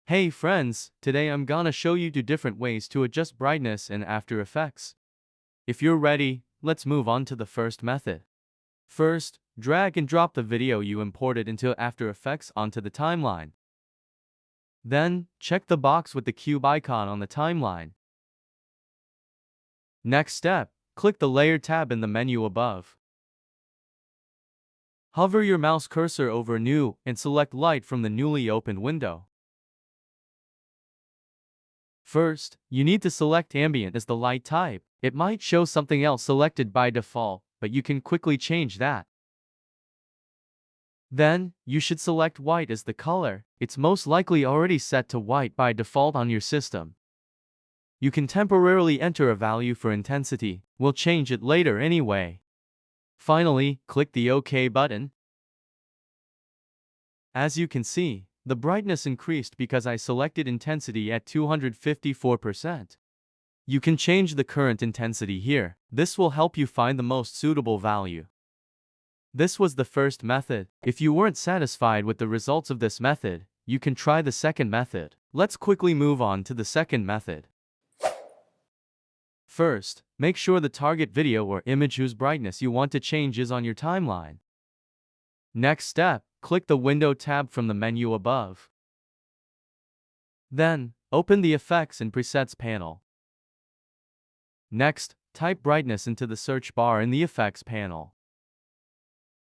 Hey friends, today I'm gonna show you two different ways to adjust brightness in After Effects. If you're ready, let's move on to the first method. First, drag and drop the video you imported into After Effects onto the timeline. Then, check the box with the cube icon on the timeline. Next step, click the Layer tab in the menu above. Hover your mouse cursor over New and select Light from the newly opened window. First, you need to select Ambient as the light type. It might show something else selected by default, but you can quickly change that. Then, you should select White as the color. It's most likely already set to white by default on your system. You can temporarily enter a value for intensity. We'll change it later anyway. Finally, click the OK button. As you can see, the brightness increased because I selected intensity at 254%. You can change the current intensity here. This will help you find the most suitable value. This was the first method. If you weren't satisfied with the results of this method, you can try the second method. Let's quickly move on to the second method. First, make sure the target video or image whose brightness you want to change is on your timeline. Next step, click the Window tab from the menu above. Then, open the Effects and Presets panel. Next, type brightness into the search bar in the Effects panel.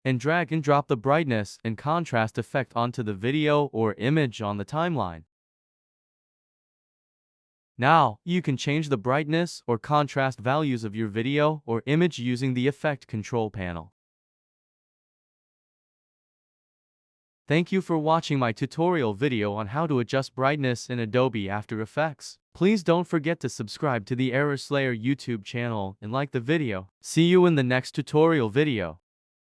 And drag and drop the brightness and contrast effect onto the video or image on the timeline. Now, you can change the brightness or contrast values of your video or image using the Effect Control panel. Thank you for watching my tutorial video on how to adjust brightness in Adobe After Effects. Please don't forget to subscribe to the Error Slayer YouTube channel and like the video. See you in the next tutorial video.